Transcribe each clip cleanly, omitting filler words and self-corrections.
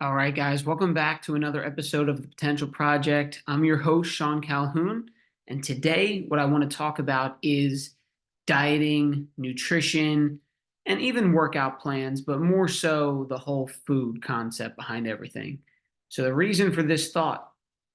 All right, guys, welcome back to another episode of the Potential Project. I'm your host, Sean Calhoun, and today what I want to talk about is dieting, nutrition, and even workout plans, but more so the whole food concept behind everything. So, the reason for this thought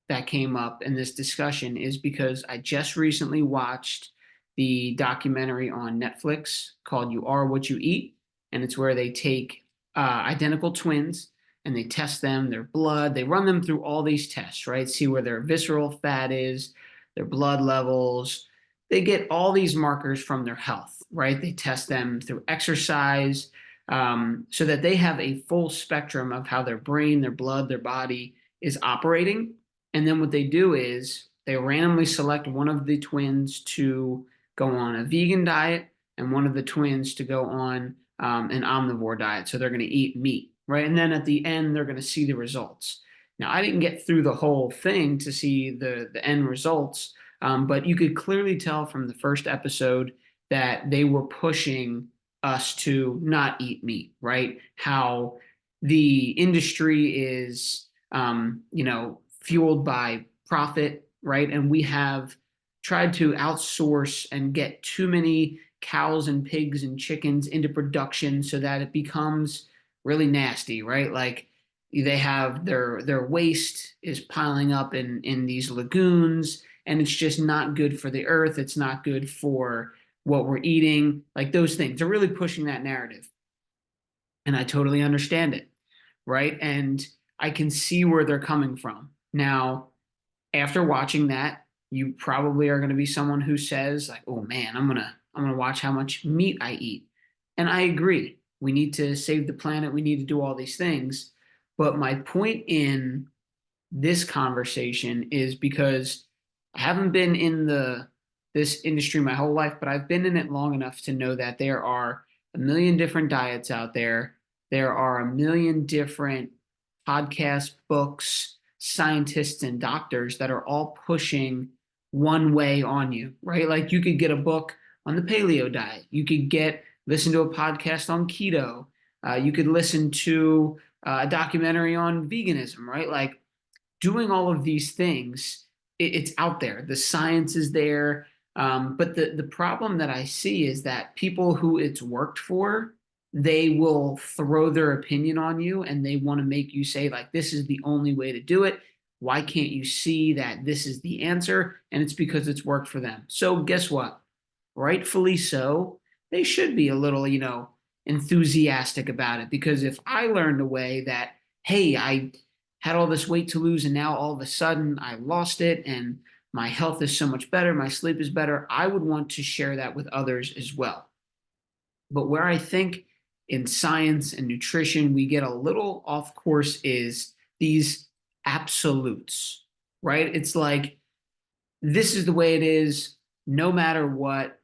that came up in this discussion is because I just recently watched the documentary on Netflix called You Are What You Eat, and it's where they take identical twins and they test them, their blood, they run them through all these tests, right? See where their visceral fat is, their blood levels. They get all these markers from their health, right? They test them through exercise so that they have a full spectrum of how their brain, their blood, their body is operating. And then what they do is they randomly select one of the twins to go on a vegan diet and one of the twins to go on an omnivore diet. So they're going to eat meat, right? And then at the end, they're going to see the results. Now, I didn't get through the whole thing to see the end results, but you could clearly tell from the first episode that they were pushing us to not eat meat, right? How the industry is, fueled by profit, right? And we have tried to outsource and get too many cows and pigs and chickens into production so that it becomes really nasty, right? Like they have their waste is piling up in these lagoons, and it's just not good for the earth. It's not good for what we're eating. Like those things. They're really pushing that narrative. And I totally understand it, right? And I can see where they're coming from. Now, after watching that, you probably are going to be someone who says like, "Oh man, I'm going to watch how much meat I eat." And I agree. We need to save the planet, we need to do all these things. But my point in this conversation is because I haven't been in the this industry my whole life, but I've been in it long enough to know that there are a million different diets out there. There are a million different podcasts, books, scientists, and doctors that are all pushing one way on you, right? Like you could get a book on the paleo diet. You could listen to a podcast on keto. You could listen to a documentary on veganism, right? Like doing all of these things, it's out there. The science is there. But the problem that I see is that people who it's worked for, they will throw their opinion on you and they want to make you say, like, this is the only way to do it. Why can't you see that this is the answer? And it's because it's worked for them. So guess what? Rightfully so, they should be a little, enthusiastic about it. Because if I learned a way that, hey, I had all this weight to lose and now all of a sudden I lost it and my health is so much better, my sleep is better, I would want to share that with others as well. But where I think in science and nutrition we get a little off course is these absolutes, right? It's like this is the way it is no matter what,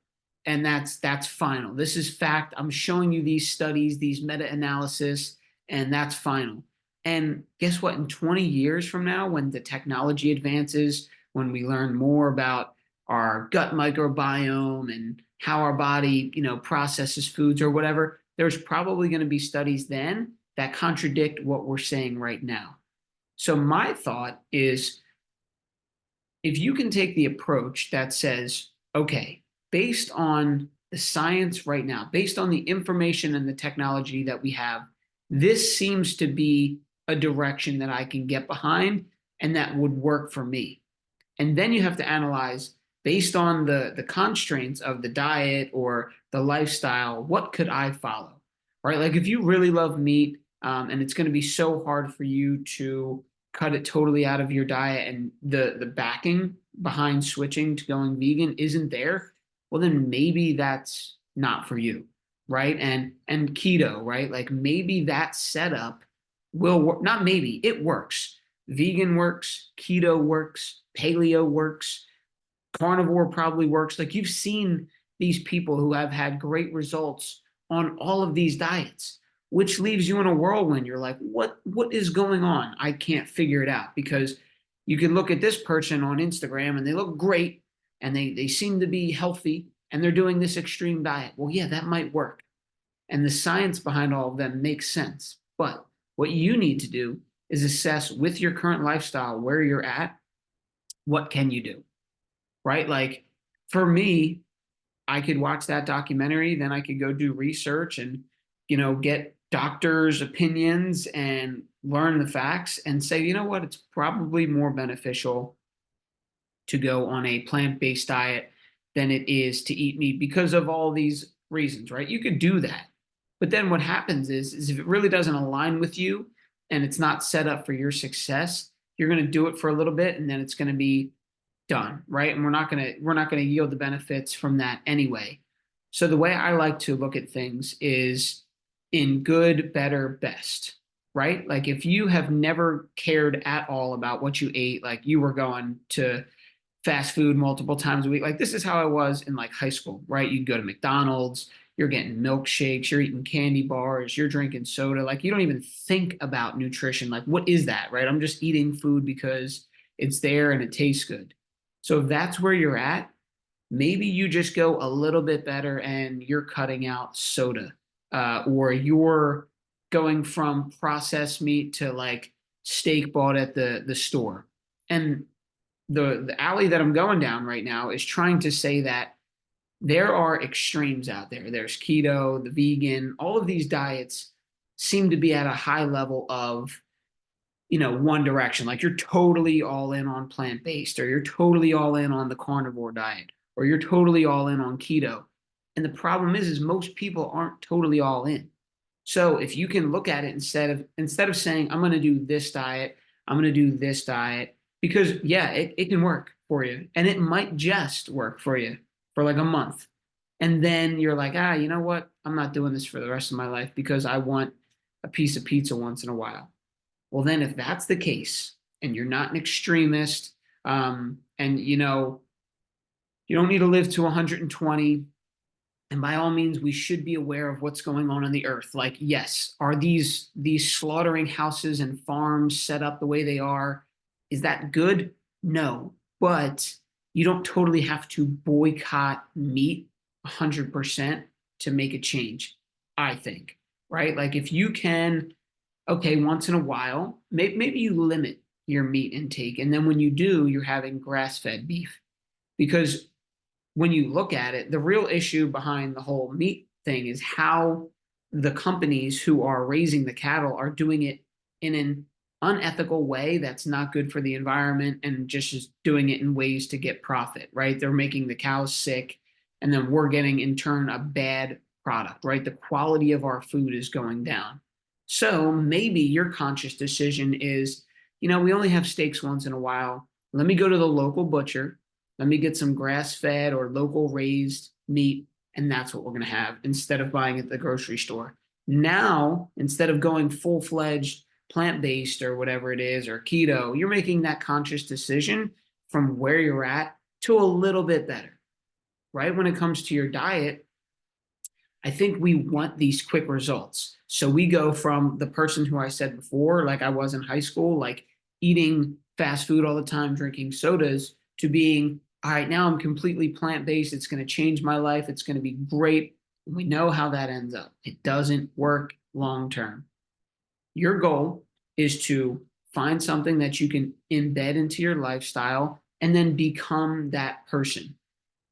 and that's final. This is fact. I'm showing you these studies, these meta-analysis, and that's final. And guess what? In 20 years from now, when the technology advances, when we learn more about our gut microbiome and how our body, processes foods or whatever, there's probably going to be studies then that contradict what we're saying right now. So my thought is if you can take the approach that says, okay, based on the science right now, based on the information and the technology that we have, this seems to be a direction that I can get behind and that would work for me. And then you have to analyze based on the constraints of the diet or the lifestyle, what could I follow? Right? Like if you really love meat, and it's going to be so hard for you to cut it totally out of your diet and the backing behind switching to going vegan isn't there, well then maybe that's not for you, right? And keto, right? Like maybe that setup will work. Not maybe, it works. Vegan works, keto works, paleo works, carnivore probably works. Like you've seen these people who have had great results on all of these diets, which leaves you in a whirlwind. You're like, what is going on? I can't figure it out because you can look at this person on Instagram and they look great and they seem to be healthy and they're doing this extreme diet. Well, yeah, that might work. And the science behind all of them makes sense. But what you need to do is assess with your current lifestyle where you're at, what can you do, right? Like for me, I could watch that documentary, then I could go do research and, get doctors' opinions and learn the facts and say, you know what, it's probably more beneficial to go on a plant-based diet than it is to eat meat because of all these reasons, right? You could do that. But then what happens is if it really doesn't align with you and it's not set up for your success, you're going to do it for a little bit and then it's going to be done, right? And we're not going to yield the benefits from that anyway. So the way I like to look at things is in good, better, best, right? Like if you have never cared at all about what you ate, like you were going to fast food multiple times a week. Like this is how I was in like high school, right? You'd go to McDonald's, you're getting milkshakes, you're eating candy bars, you're drinking soda. Like you don't even think about nutrition. Like what is that, right? I'm just eating food because it's there and it tastes good. So if that's where you're at, maybe you just go a little bit better and you're cutting out soda, or you're going from processed meat to like steak bought at the store. And the alley that I'm going down right now is trying to say that there are extremes out there. There's keto, the vegan, all of these diets seem to be at a high level of, one direction. Like you're totally all in on plant-based, or you're totally all in on the carnivore diet, or you're totally all in on keto. And the problem is most people aren't totally all in. So if you can look at it instead of saying, I'm going to do this diet, I'm going to do this diet, because yeah, it can work for you. And it might just work for you for like a month. And then you're like, you know what? I'm not doing this for the rest of my life because I want a piece of pizza once in a while. Well, then if that's the case and you're not an extremist, and you don't need to live to 120, and by all means we should be aware of what's going on the earth. Like yes, are these slaughtering houses and farms set up the way they are? Is that good? No, but you don't totally have to boycott meat 100% to make a change, I think, right? Like if you can, okay, once in a while maybe you limit your meat intake, and then when you do, you're having grass-fed beef. Because when you look at it, the real issue behind the whole meat thing is how the companies who are raising the cattle are doing it in an unethical way that's not good for the environment, and just doing it in ways to get profit, right? They're making the cows sick, and then we're getting in turn a bad product, right? The quality of our food is going down. So maybe your conscious decision is, we only have steaks once in a while. Let me go to the local butcher, let me get some grass-fed or local raised meat, and that's what we're going to have instead of buying at the grocery store. Now, instead of going full-fledged plant-based or whatever it is, or keto, you're making that conscious decision from where you're at to a little bit better, right? When it comes to your diet, I think we want these quick results. So we go from the person who I said before, like I was in high school, like eating fast food all the time, drinking sodas, to being, all right, now I'm completely plant-based. It's going to change my life. It's going to be great. We know how that ends up. It doesn't work long term. Your goal is to find something that you can embed into your lifestyle and then become that person,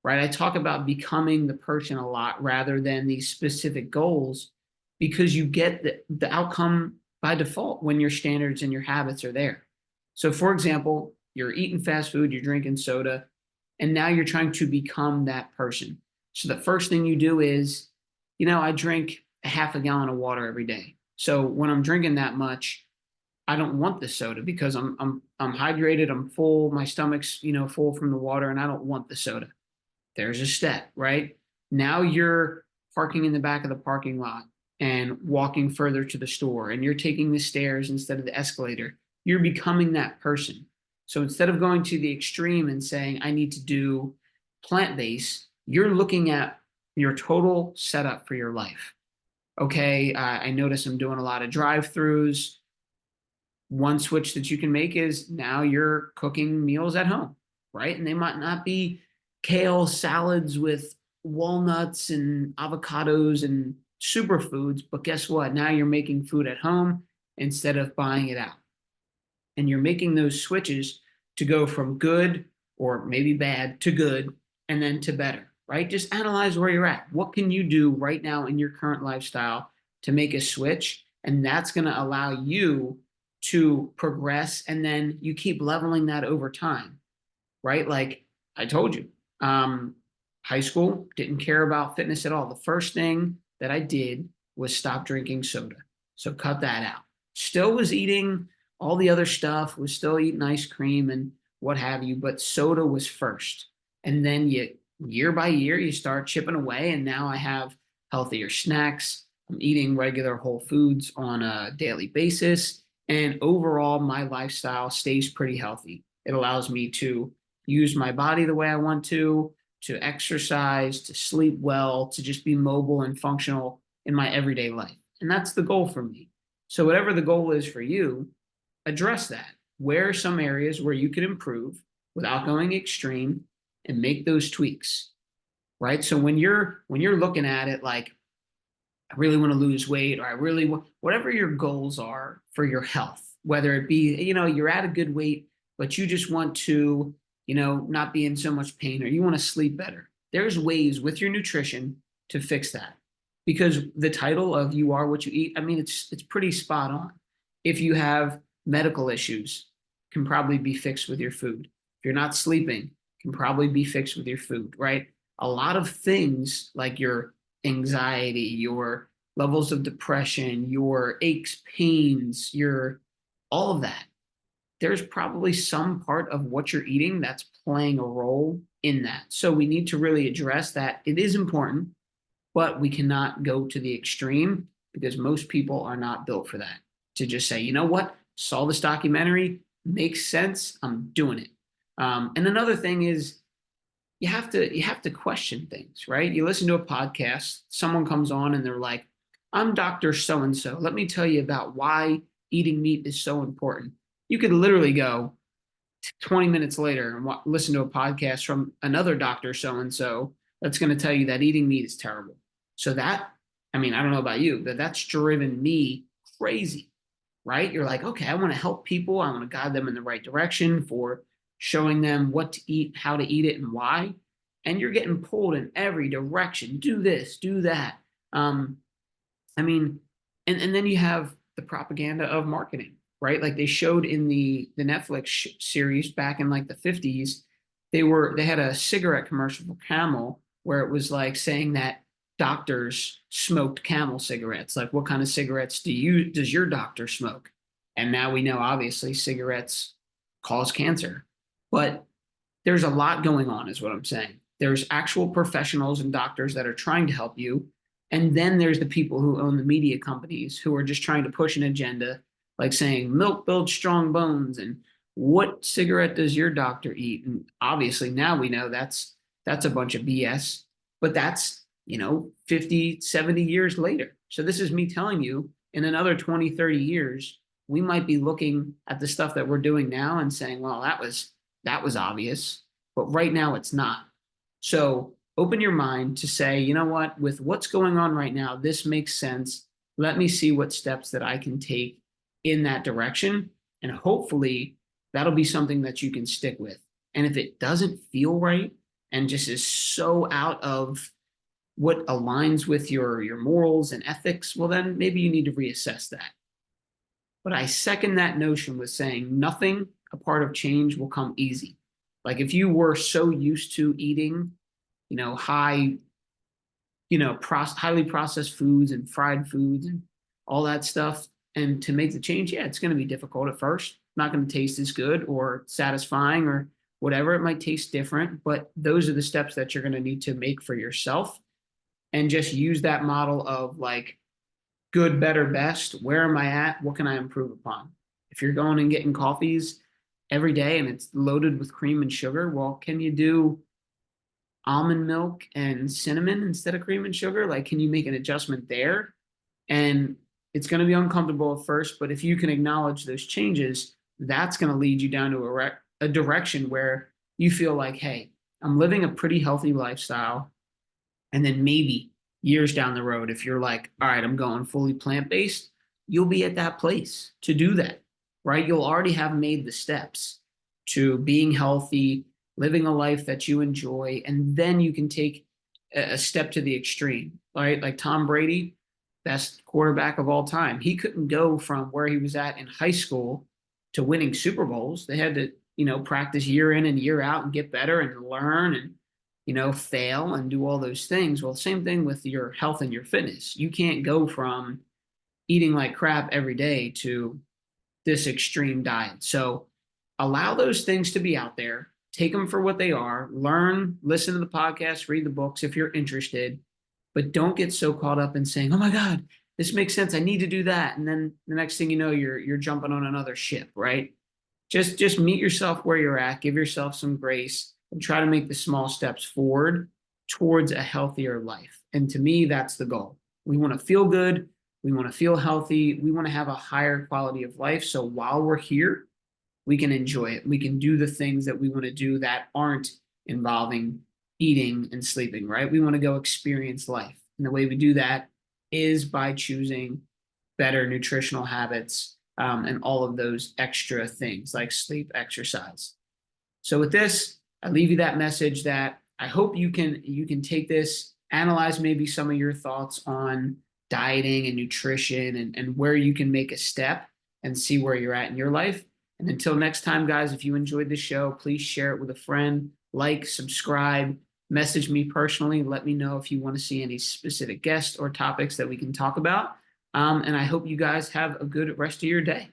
right? I talk about becoming the person a lot rather than these specific goals, because you get the outcome by default when your standards and your habits are there. So, for example, you're eating fast food, you're drinking soda, and now you're trying to become that person. So, the first thing you do is, I drink a half a gallon of water every day. So, when I'm drinking that much, I don't want the soda because I'm hydrated, I'm full, my stomach's, full from the water, and I don't want the soda. There's a step, right? Now you're parking in the back of the parking lot and walking further to the store, and you're taking the stairs instead of the escalator. You're becoming that person. So instead of going to the extreme and saying, I need to do plant-based, you're looking at your total setup for your life. Okay, I notice I'm doing a lot of drive-throughs. One switch that you can make is now you're cooking meals at home, right? And they might not be kale salads with walnuts and avocados and superfoods, but guess what? Now you're making food at home instead of buying it out. and you're making those switches to go from good or maybe bad to good and then to better, right? Just analyze where you're at. What can you do right now in your current lifestyle to make a switch? And that's going to allow you to progress. And then you keep leveling that over time, right? Like I told you, um, high school, didn't care about fitness at all. The first thing that I did was stop drinking soda. So cut that out. Still was eating all the other stuff, was still eating ice cream and what have you, but soda was first. And then year by year, you start chipping away. And now I have healthier snacks. I'm eating regular whole foods on a daily basis. And overall, my lifestyle stays pretty healthy. It allows me to use my body the way I want to exercise, to sleep well, to just be mobile and functional in my everyday life. And that's the goal for me. So, whatever the goal is for you, address that. Where are some areas where you can improve without going extreme and make those tweaks, right? So when you're looking at it like I really want to lose weight or I really want whatever your goals are for your health, whether it be, you're at a good weight, but you just want to, not be in so much pain or you want to sleep better. There's ways with your nutrition to fix that because the title of you are what you eat, I mean, it's pretty spot on. If you have medical issues, can probably be fixed with your food. If you're not sleeping, can probably be fixed with your food, right? A lot of things like your anxiety, your levels of depression, your aches, pains, your all of that. There's probably some part of what you're eating that's playing a role in that. So we need to really address that. It is important, but we cannot go to the extreme because most people are not built for that. To just say, you know what, saw this documentary, makes sense, I'm doing it. And another thing is you have to question things, right? You listen to a podcast, someone comes on and they're like, I'm Dr. So and so. Let me tell you about why eating meat is so important. You could literally go 20 minutes later and listen to a podcast from another Dr. So and so that's going to tell you that eating meat is terrible. So that, I mean, I don't know about you, but that's driven me crazy, right? You're like, okay, I want to help people. I want to guide them in the right direction for showing them what to eat, how to eat it, and why. And you're getting pulled in every direction. Do this, do that. Um, I mean, and then you have the propaganda of marketing, right? Like they showed in the Netflix series back in like the 50s, they had a cigarette commercial for Camel where it was like saying that doctors smoked Camel cigarettes. Like, what kind of cigarettes does your doctor smoke? And now we know obviously cigarettes cause cancer. But there's a lot going on, is what I'm saying. There's actual professionals and doctors that are trying to help you. And then there's the people who own the media companies who are just trying to push an agenda, like saying milk builds strong bones and what cigarette does your doctor eat? And obviously now we know that's a bunch of BS, but that's, 50, 70 years later. So this is me telling you in another 20, 30 years, we might be looking at the stuff that we're doing now and saying, well, that was obvious, but right now it's not. So open your mind to say, you know what, with what's going on right now, this makes sense. Let me see what steps that I can take in that direction. And hopefully that'll be something that you can stick with. And if it doesn't feel right and just is so out of what aligns with your morals and ethics, well, then maybe you need to reassess that. But I second that notion with saying nothing a part of change will come easy. Like if you were so used to eating, high, highly processed foods and fried foods and all that stuff, and to make the change, yeah, it's going to be difficult at first. Not going to taste as good or satisfying or whatever. It might taste different, but those are the steps that you're going to need to make for yourself and just use that model of like good, better, best. Where am I at? What can I improve upon? If you're going and getting coffees every day and it's loaded with cream and sugar, well, can you do almond milk and cinnamon instead of cream and sugar? Like, can you make an adjustment there? And it's going to be uncomfortable at first, but if you can acknowledge those changes, that's going to lead you down to a direction where you feel like, hey, I'm living a pretty healthy lifestyle. And then maybe years down the road, if you're like, all right, I'm going fully plant-based, you'll be at that place to do that, right? You'll already have made the steps to being healthy, living a life that you enjoy, and then you can take a step to the extreme, right? Like Tom Brady, best quarterback of all time. He couldn't go from where he was at in high school to winning Super Bowls. They had to, practice year in and year out and get better and learn and, fail and do all those things. Well, same thing with your health and your fitness. You can't go from eating like crap every day to this extreme diet. So allow those things to be out there. Take them for what they are. Learn, listen to the podcast, read the books if you're interested, but don't get so caught up in saying, "Oh my God, this makes sense. I need to do that." And then the next thing you know, you're jumping on another ship, right? Just meet yourself where you're at, give yourself some grace, and try to make the small steps forward towards a healthier life. And to me, that's the goal. We want to feel good. We want to feel healthy. We want to have a higher quality of life. So while we're here, we can enjoy it. We can do the things that we want to do that aren't involving eating and sleeping, right? We want to go experience life. And the way we do that is by choosing better nutritional habits, and all of those extra things like sleep, exercise. So with this, I leave you that message that I hope you can take this, analyze maybe some of your thoughts on dieting and nutrition, and where you can make a step and see where you're at in your life. And until next time, guys, if you enjoyed the show, please share it with a friend, like, subscribe, message me personally. Let me know if you want to see any specific guests or topics that we can talk about. And I hope you guys have a good rest of your day.